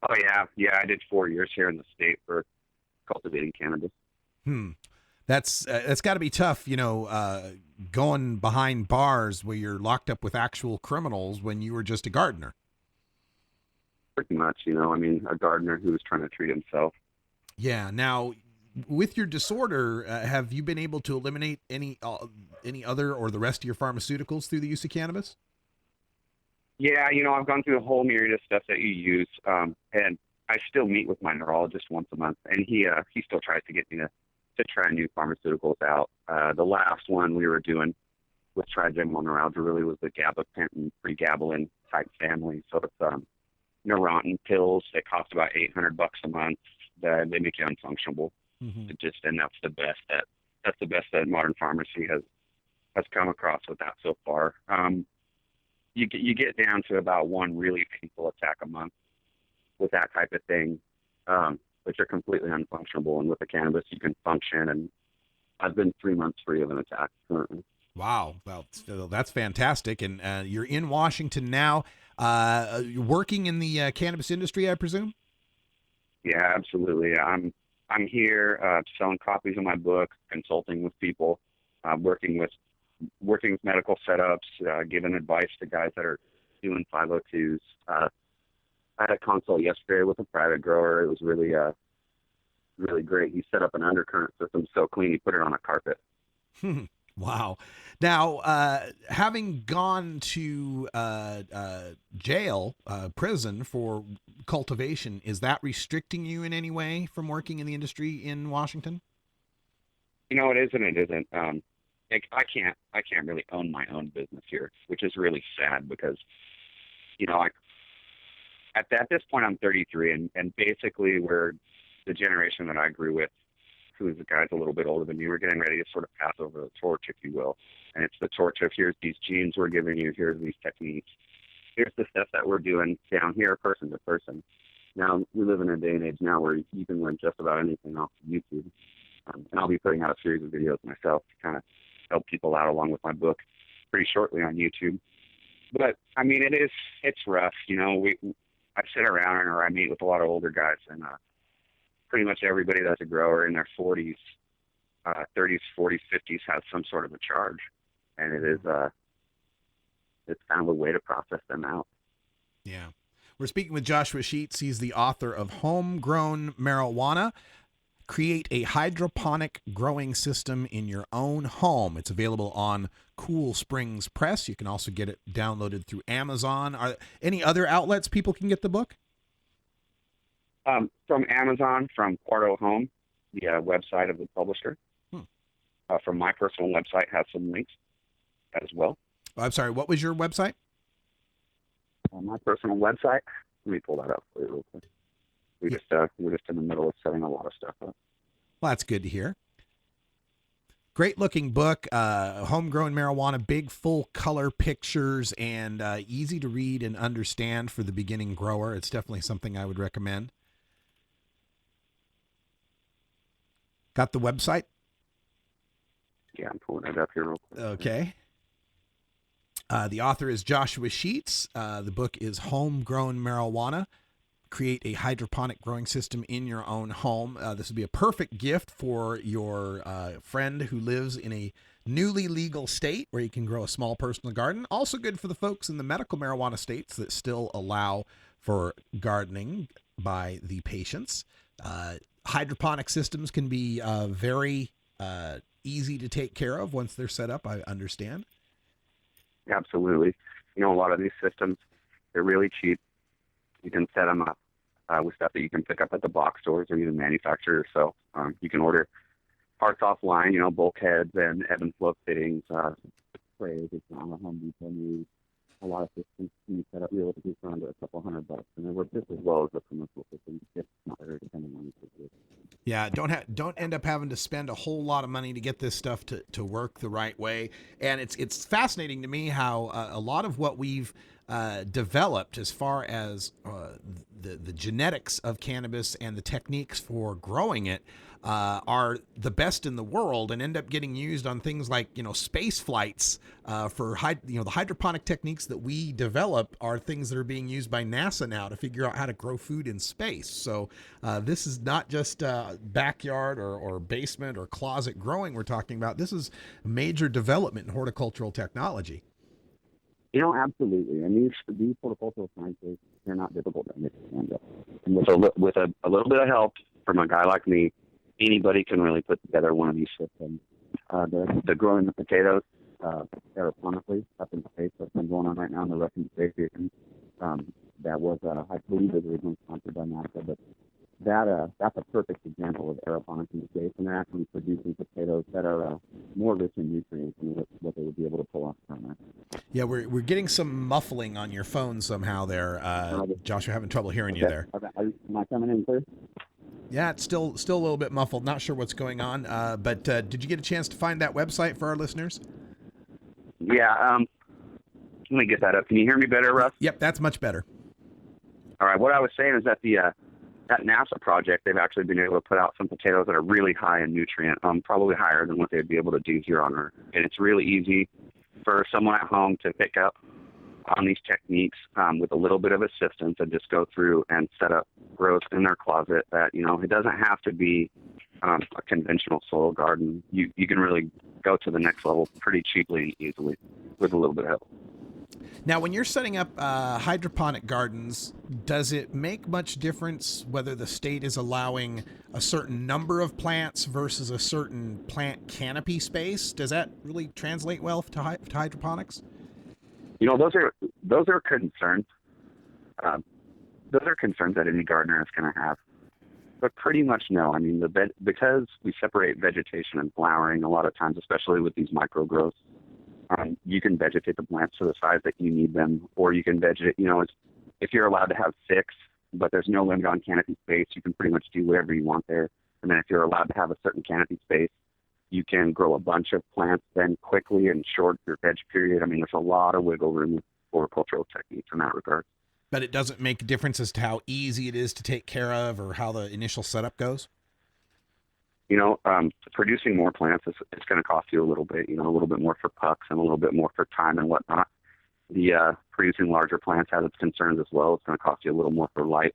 Oh yeah. Yeah. I did 4 years here in the state for cultivating cannabis. That's got to be tough, you know, going behind bars where you're locked up with actual criminals when you were just a gardener. Pretty much, you know, I mean, a gardener who was trying to treat himself. Yeah. Now, with your disorder, have you been able to eliminate any other or the rest of your pharmaceuticals through the use of cannabis? Yeah, you know, I've gone through a whole myriad of stuff that you use, and I still meet with my neurologist once a month, and he still tries to get me to try new pharmaceuticals out. The last one we were doing with trigeminal neuralgia really was the gabapentin, pregabalin type family. So it's Neurontin pills. They cost about $800 a month. They make you unfunctionable. And that's the best that modern pharmacy has come across with that so far. You get down to about one really painful attack a month with that type of thing, but you're completely unfunctionable. And with the cannabis, you can function. And I've been 3 months free of an attack currently. Wow. Well, that's fantastic. And you're in Washington now. You're working in the cannabis industry, I presume? Yeah, absolutely. I'm here selling copies of my book, consulting with people, working with medical setups, giving advice to guys that are doing 502s. I had a consult yesterday with a private grower. It was really great. He set up an undercurrent system so clean he put it on a carpet. Wow. Now, having gone to jail, prison for cultivation, is that restricting you in any way from working in the industry in Washington? You know, it is and it isn't. I can't really own my own business here, which is really sad because, you know, at this point I'm 33, and basically we're the generation that I grew with, who's the guys a little bit older than me. We're getting ready to sort of pass over the torch, if you will. And it's the torch of here's these genes we're giving you, here's these techniques, here's the stuff that we're doing down here, person to person. Now, we live in a day and age now where you can learn just about anything off of YouTube. And I'll be putting out a series of videos myself to kind of help people out along with my book pretty shortly on YouTube. But, I mean, it's rough. You know, I sit around or I meet with a lot of older guys, and pretty much everybody that's a grower in their 40s, 30s, 40s, 50s has some sort of a charge. And it is, it's kind of a way to process them out. Yeah. We're speaking with Joshua Sheets. He's the author of Homegrown Marijuana, Create a Hydroponic Growing System in Your Own Home. It's available on Cool Springs Press. You can also get it downloaded through Amazon. Are there any other outlets people can get the book? From Amazon, from Quarto Home, the website of the publisher. From my personal website has some links as well. I'm sorry, what was your website? My personal website, let me pull that up for you real quick. We're just in the middle of setting a lot of stuff up. Well, that's good to hear. Great looking book, Homegrown Marijuana, big full color pictures, and easy to read and understand for the beginning grower. It's definitely something I would recommend. Got the website? Yeah, I'm pulling it up here real quick. Okay. The author is Joshua Sheets. The book is Homegrown Marijuana. Create a hydroponic growing system in your own home. This would be a perfect gift for your friend who lives in a newly legal state where you can grow a small personal garden. Also good for the folks in the medical marijuana states that still allow for gardening by the patients. Hydroponic systems can be very easy to take care of once they're set up, I understand. Absolutely. A lot of these systems, they're really cheap. You can set them up with stuff that you can pick up at the box stores or even manufacture yourself. You can order parts offline, bulkheads and ebb and flow fittings, sprays. It's on a Home Depot news. A lot of systems can be set up realistically for under $200, and they work just as well as the commercial systems. It's not very dependent on the. Yeah, don't end up having to spend a whole lot of money to get this stuff to work the right way. And it's fascinating to me how a lot of what we've developed as far as the genetics of cannabis and the techniques for growing it are the best in the world and end up getting used on things like, space flights for the hydroponic techniques that we develop are things that are being used by NASA now to figure out how to grow food in space. So this is not just backyard or basement or closet growing we're talking about. This is major development in horticultural technology. Absolutely. And these horticultural sciences, they're not difficult to understand. And with a little bit of help from a guy like me, anybody can really put together one of these systems. The growing the potatoes aeroponically up in space that's been going on right now in the Russian space station. That was, I believe, it was originally sponsored by NASA, but that's a perfect example of aeroponics in space, and they're actually producing potatoes that are more rich in nutrients than what they would be able to pull off from there. Yeah, we're getting some muffling on your phone somehow there. Josh, we're having trouble hearing you there. Am I coming in clear? Yeah, it's still a little bit muffled. Not sure what's going on. But did you get a chance to find that website for our listeners? Yeah. Let me get that up. Can you hear me better, Russ? Yep, that's much better. All right. What I was saying is that that NASA project, they've actually been able to put out some potatoes that are really high in nutrient, probably higher than what they'd be able to do here on Earth. And it's really easy for someone at home to pick up on these techniques with a little bit of assistance and just go through and set up growth in their closet that, it doesn't have to be a conventional soil garden. You can really go to the next level pretty cheaply and easily with a little bit of help. Now, when you're setting up hydroponic gardens, does it make much difference whether the state is allowing a certain number of plants versus a certain plant canopy space? Does that really translate well to hydroponics? Those are concerns. Those are concerns that any gardener is going to have. But pretty much no. I mean, because we separate vegetation and flowering a lot of times, especially with these micro growths, you can vegetate the plants to the size that you need them, or you can vegetate, if you're allowed to have 6, but there's no limit on canopy space, you can pretty much do whatever you want there. And then if you're allowed to have a certain canopy space, you can grow a bunch of plants then quickly and short your veg period. I mean, there's a lot of wiggle room with horticultural techniques in that regard. But it doesn't make a difference as to how easy it is to take care of or how the initial setup goes? Producing more plants is going to cost you a little bit, a little bit more for pucks and a little bit more for time and whatnot. Producing larger plants has its concerns as well. It's going to cost you a little more for light.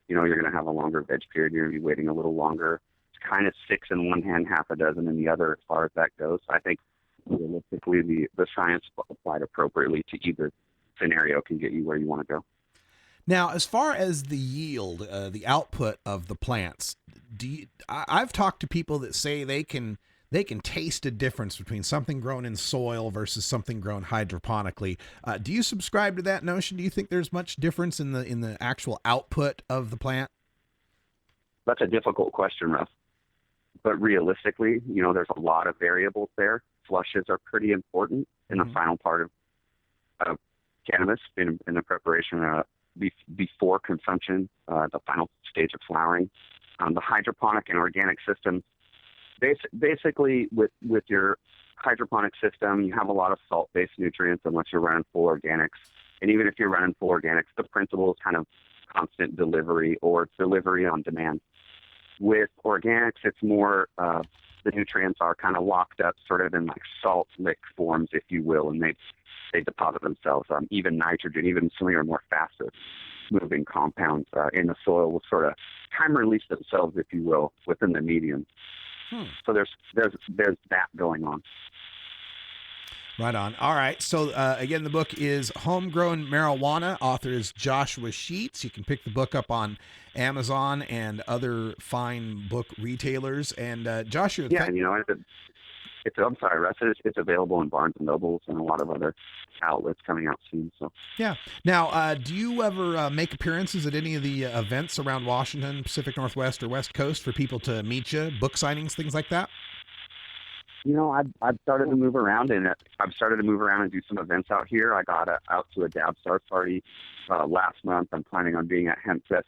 You're going to have a longer veg period. You're going to be waiting a little longer. It's kind of 6 in one hand, half a dozen in the other as far as that goes. I think realistically the science applied appropriately to either scenario can get you where you want to go. Now, as far as the yield, the output of the plants, I've talked to people that say they can taste a difference between something grown in soil versus something grown hydroponically. Do you subscribe to that notion? Do you think there's much difference in the actual output of the plant? That's a difficult question, Russ. But realistically, there's a lot of variables there. Flushes are pretty important in the final part of cannabis in the preparation before consumption, the final stage of flowering. The hydroponic and organic system, basically with your hydroponic system, you have a lot of salt-based nutrients unless you're running full organics. And even if you're running full organics, the principle is kind of constant delivery or delivery on demand. With organics, it's more the nutrients are kind of locked up sort of in like salt lick forms, if you will, and they deposit themselves. Even nitrogen, even some of your more faster moving compounds in the soil will sort of time release themselves, if you will, within the medium. So there's that going on. Right on. All right. So, again, the book is Homegrown Marijuana. Author is Joshua Sheets. You can pick the book up on Amazon and other fine book retailers. And Joshua... Yeah, and I'm sorry, Russ, it's available in Barnes & Nobles and a lot of other outlets coming out soon. So yeah. Now, do you ever make appearances at any of the events around Washington, Pacific Northwest, or West Coast for people to meet you, book signings, things like that? I've started to move around, and do some events out here. I got out to a Dab Stars party last month. I'm planning on being at HempFest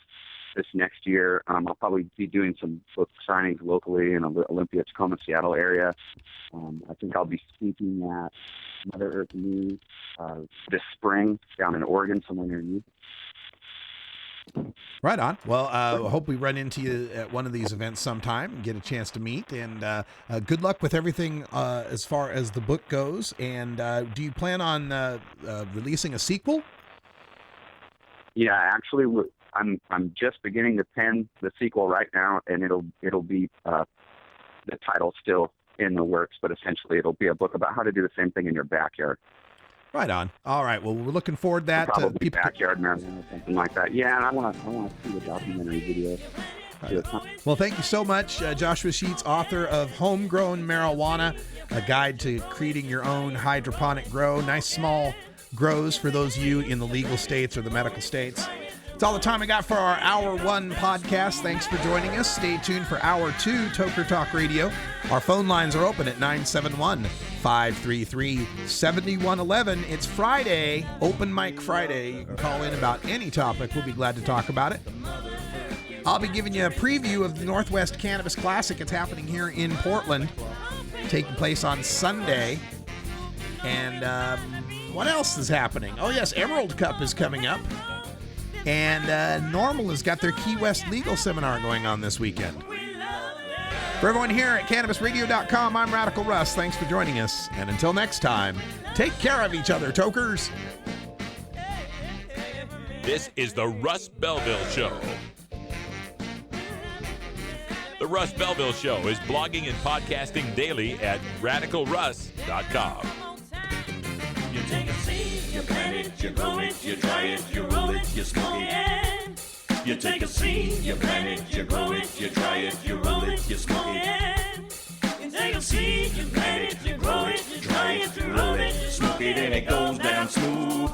this next year. I'll probably be doing some book signings locally in Olympia, Tacoma, Seattle area. I think I'll be speaking at Mother Earth News this spring down in Oregon, somewhere near you. Right on. Well, I hope we run into you at one of these events sometime and get a chance to meet. And good luck with everything as far as the book goes. And do you plan on releasing a sequel? Yeah, actually, I'm just beginning to pen the sequel right now, and it'll be the title still in the works, but essentially it'll be a book about how to do the same thing in your backyard. Right on. All right. Well, we're looking forward to that. Probably backyard marijuana or something like that. Yeah, and I want to see the documentary video. Well, thank you so much, Joshua Sheets, author of Homegrown Marijuana, a guide to creating your own hydroponic grow. Nice small grows for those of you in the legal states or the medical states. It's all the time I got for our Hour 1 podcast. Thanks for joining us. Stay tuned for Hour 2, Toker Talk Radio. Our phone lines are open at 971-533-7111. It's Friday, Open Mic Friday. You can call in about any topic. We'll be glad to talk about it. I'll be giving you a preview of the Northwest Cannabis Classic. It's happening here in Portland, taking place on Sunday. And what else is happening? Oh, yes, Emerald Cup is coming up. And Normal has got their Key West Legal Seminar going on this weekend. For everyone here at CannabisRadio.com, I'm Radical Russ. Thanks for joining us. And until next time, take care of each other, tokers. This is the Russ Belville Show. The Russ Belville Show is blogging and podcasting daily at RadicalRuss.com. You take a seed, you plant it, you grow it, you dry it, you roll it, you smoke it. You take a seed, you plant it, you grow it, you dry it, you roll it, you smoke it. You take a seed, you plant it, you grow it, you dry it, you roll it, you smoke it, and it goes down smooth.